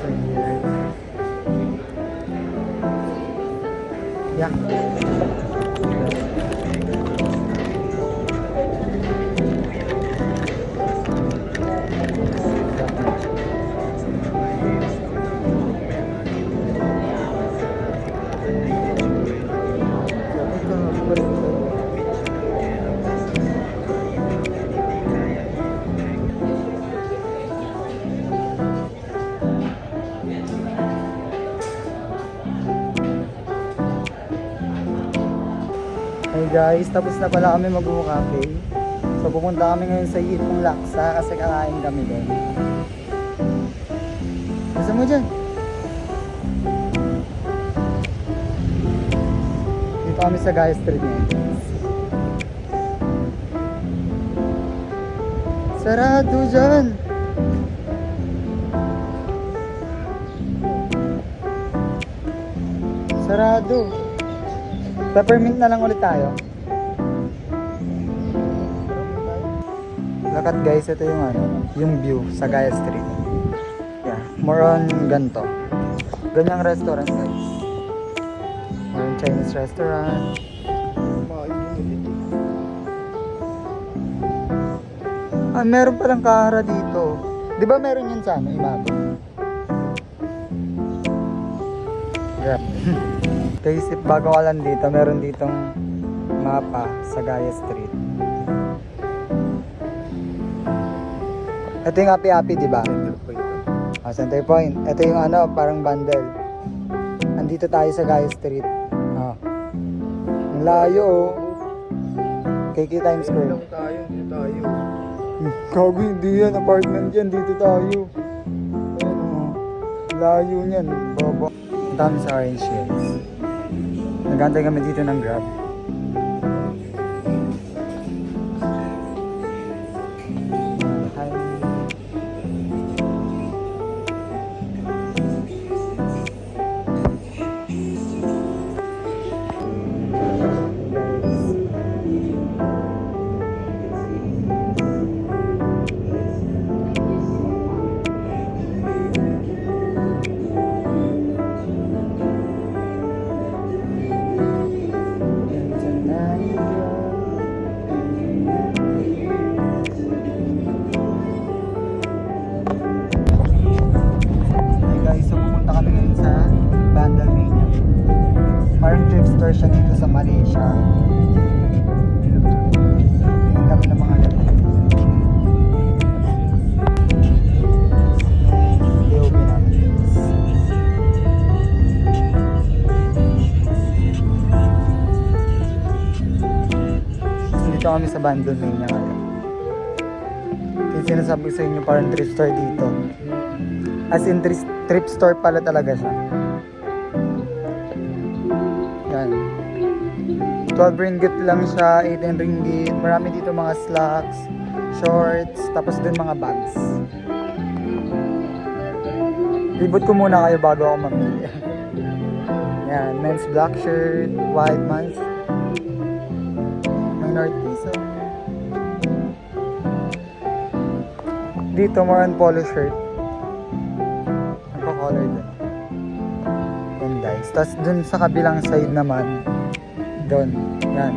are here. Yeah. Hey guys, tapos na pala kami mag-cafe. So pupunta kami ngayon sa Ipong Laksa kasi kakain kami doon. Gusto mo dyan? Dito kami sa Gaya Street ngayon. Sarado dyan! Sarado! Peppermint na lang ulit tayo. Lakat guys, ito yung yung view sa Gaya Street. Yeah, more on ganto. Ganyang restaurant guys. More on Chinese restaurant. Meron palang kahara dito. Di ba meron yun sa Imago? Yeah. Guys, bago ka lang dito, meron ditong mapa sa Gaya Street. Ito yung Api-Api, di ba? Center Point. Ito yung parang bundle. Andito tayo sa Gaya Street. Ang layo, oh. KK Times Square. Dito tayo. Gago, hindi yan. Apartment yan. Dito tayo. Layo niyan. Baba. Ang dami sa orange shades. Nagantay kami dito ng Grab. Siya dito sa Malaysia. Tingin kami ng mga lalaki. DOB namin. Dito kami sa Bandon Mania ngayon. Yung sinasabi sa inyo parang thrift store dito. As in thrift store pala talaga siya. 12 ringgit lang siya, 18 ringgit. Marami dito mga slacks, shorts, tapos dun mga bags. Libot ko muna kayo bago ako mamili. Yan, men's black shirt, white man's. May North Face. Dito more on polo shirt. Nagpa-color din. Yan guys. Tapos dun sa kabilang side naman, doon. Yan.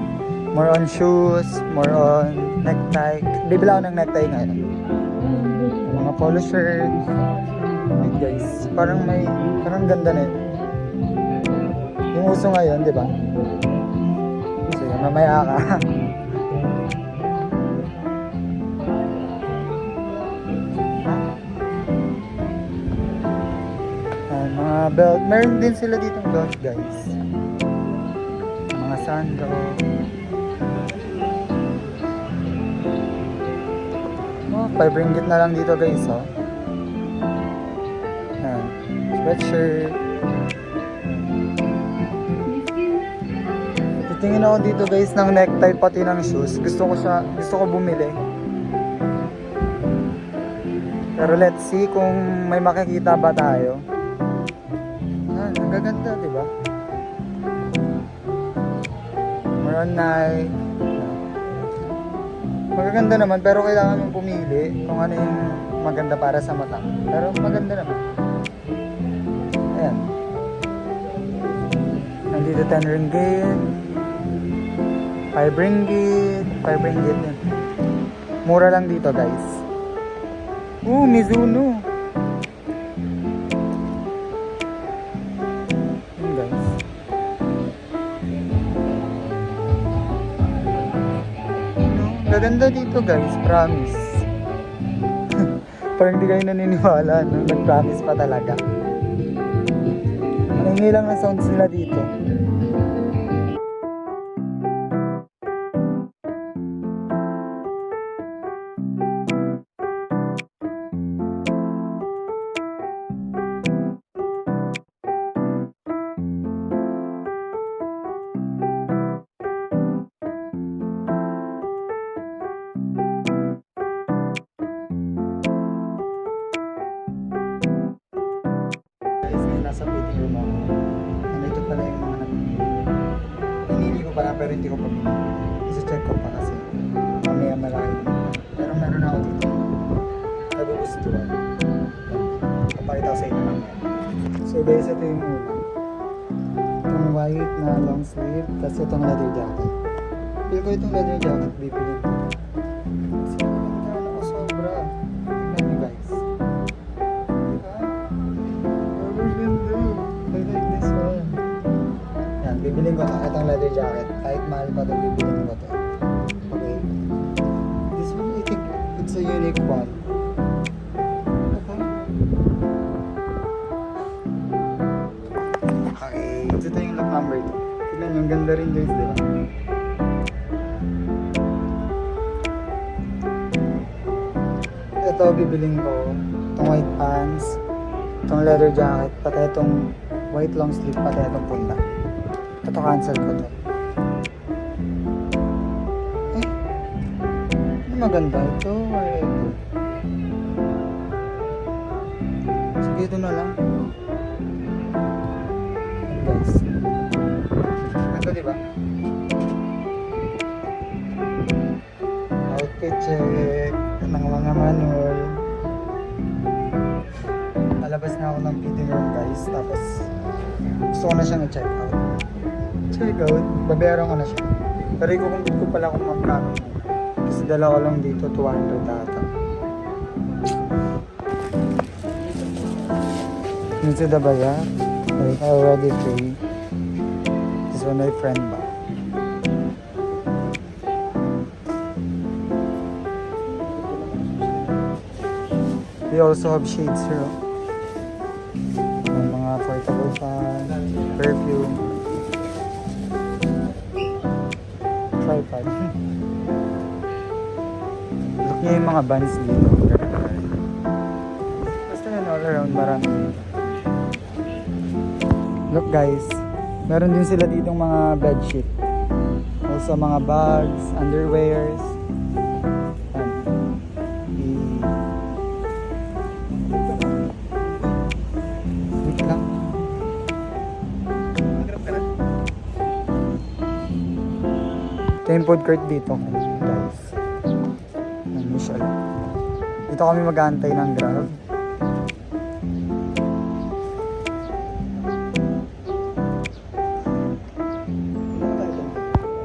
More on shoes, more on necktie. Bibila ako ng necktie ngayon. Mga polo shirt. Wait guys. Parang ganda na yun. Yung uso ngayon, di ba? Sige, mamaya ka. Mga belt. Meron din sila ditong belt guys. Sando. Oh, 5 ringgit na lang dito guys, oh. Yan. Sweatshirt. Titingin ako dito guys ng necktie pati ng shoes. Gusto ko bumili. Pero let's see kung may makikita ba tayo. Yan, ang gaganda, di ba? Night. Magaganda naman pero kailangan mong pumili kung ano yung maganda para sa mata. Pero maganda naman. 10 ringgit. 5 ringgit. 5 ringgit yun. Mura lang dito guys. Mizuno. Yun guys. Gaganda dito guys, promise. Parang di kayo naniniwala, no? Nag-promise pa talaga. Maingay lang ng sounds nila dito. Nasa fitting room ako. Nandito pala yung mga pinili ko pala pero hindi ko pa pinili. Isa-check ko pa kasi mamaya malaki. Pero meron ako dito. Nagugustuhan. Kapakita ko sa inyo mamaya. So guys, ito yung ulam. Itong white na long sleeve. Tapos itong leather jacket. Feel ko itong leather jacket bibili ko. Kasi maganda ako sobra. Tignan nyo guys. I like this one. Yan, bibiling ko itong leather jacket. Kahit mahal pa ito, bibiling ko ito. Okay. This one, I think it's a unique one. Okay. Ito yung lock number 2. Tignan yung ganda rin guys, di ba? Ito, bibiling ko. Itong white pants. Itong leather jacket, pati itong white long sleeve, pati itong punda. Ito cancel ko to. Ano maganda ito? Or ito? Sige, ito na lang. Guys. Ito diba? Outfit check ng mga manual. Alabas na ako ng fitting room guys, tapos gusto ko na siyang i-check out. Check out, babayaran ko na siya. Pero ikukumpit ko pala kung magkano. Kasi dala ko lang dito, 200 ata. Yun si Dabaya. Like, I already paid. This one my friend ba? We also have shades here. Mga portable fan, perfume, tripod. Look nyo yung mga bands dito. Basta yun, all around marami dito. Look guys, meron din sila ditong mga bedsheet. Also mga bags, underwears. Ito yung food court dito guys. Michelle. Dito kami mag-aantay ng Grab.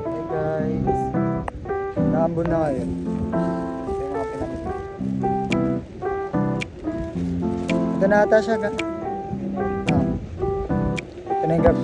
Hey guys. Naambon na kayo. Ito yung mga pinamili. Ito na ata siya. Ito na yung Grab.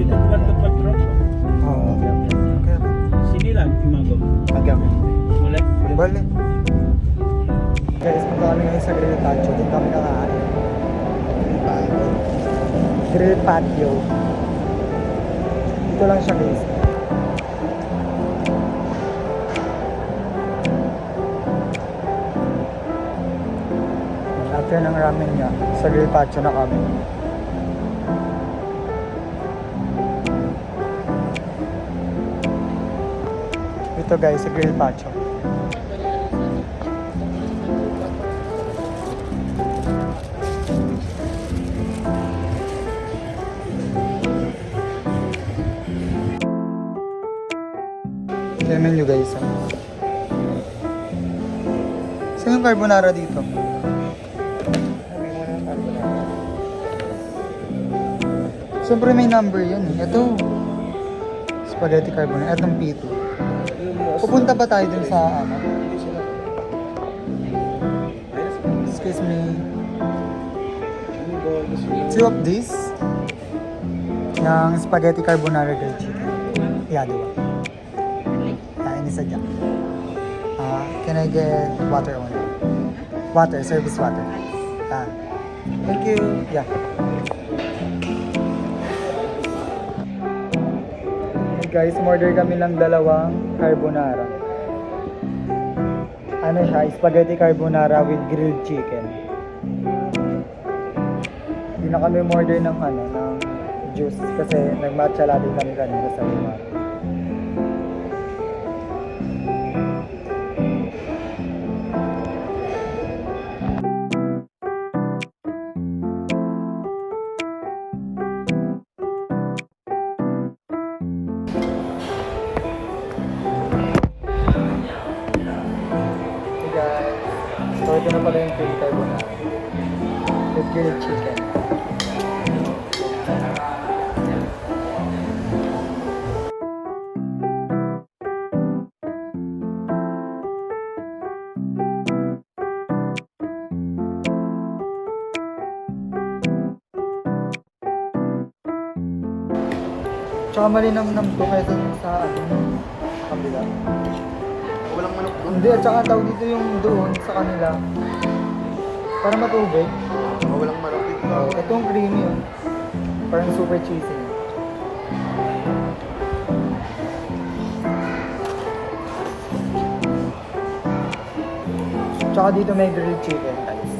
Nagkuhan ka patrol. Oo. Kaya ba? Sinilang, imago. Agam. Muli. Bali. Guys, punta kami ngayon sa grill patio. Doon kami kakain. Grill patio. Dito lang siya guys. After ng ramen niya, sa grill patio na kami. Ito guys, sa grill patio. Ito yung menu guys. Saan yung carbonara dito? Siyempre may number yun eh. Ito. Spaghetti carbonara. Itong P2. Pupunta ba tayo dun sa ano? Excuse me. Two of this. Yung spaghetti carbonara grilled chicken. Yeah, diba? Ini saja. Can I get water only? Water, service water. Thank you. Yeah. Guys, order kami ng dalawang carbonara. Ano siya? Spaghetti carbonara with grilled chicken. Hindi na kami order ng ano, ng juice kasi nag-matcha latte kami kanina sa lima. So ito na pala yung grilled carbonara with grilled chicken. Tsaka malinamnam to kaysa sa ano, kabila. Walang manok doon. Hindi, at saka tawag dito yung doon sa kanila. Para matubig. Walang manok dito. Itong creamy yun. Parang super cheesy. Tsaka dito may grilled chicken guys.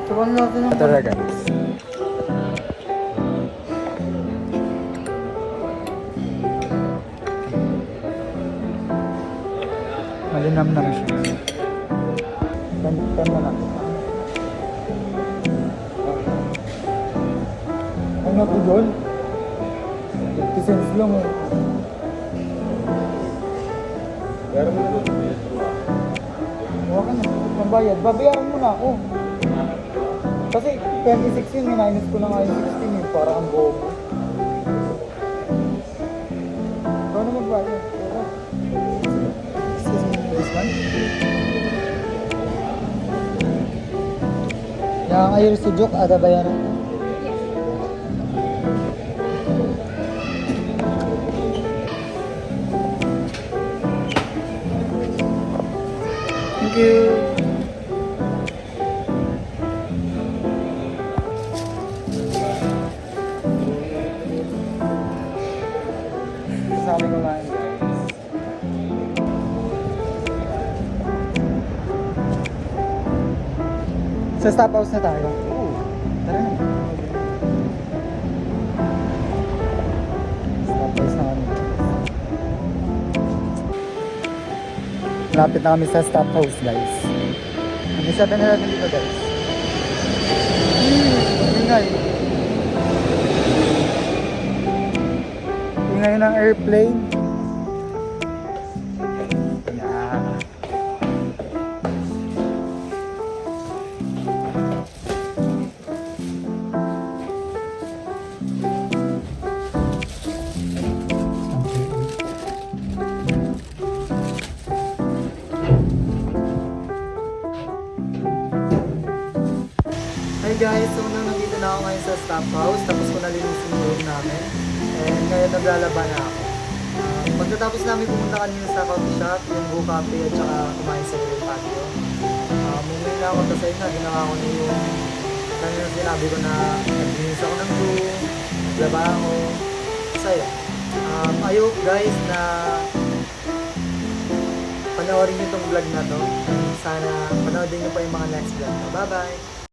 Tuwan natin ang tara guys. Malinamnam siya. Pan mo na. Ano po doon? 50 cents lang eh. Pero mo na doon. Huwag ka na. Mabayad. Babayaran mo na ako. Kasi 26 yun, minus ko na nga yung 16 yun. Para ang bobo. Ikaw na magbayad. This one? Yang air sujuk ada bayaran? Thank you. Sabi ko nga guys. Sa stop house na tayo. Tara na. Stop house na kami. Lapit na kami sa stop house guys. May 7-Eleven dito guys. Ingay. Ingay ng airplane. Yeah. guys, so nandito na ako ngayon sa staff house, tapos ko nalinisin yung room namin. And ngayon naglalaba na ako. Pagkatapos namin pumunta kanina sa coffee shop, yung Go Cafe at saka kumain sa grill patio. Mumuwi na ako kasi na ginawa ko na yung kanina sinabi ko na naglinis ako ng room, naglaba ako. Saya. I hope guys na panoorin nyo itong vlog na to. Sana panoorin nyo pa yung mga next vlog. Bye bye!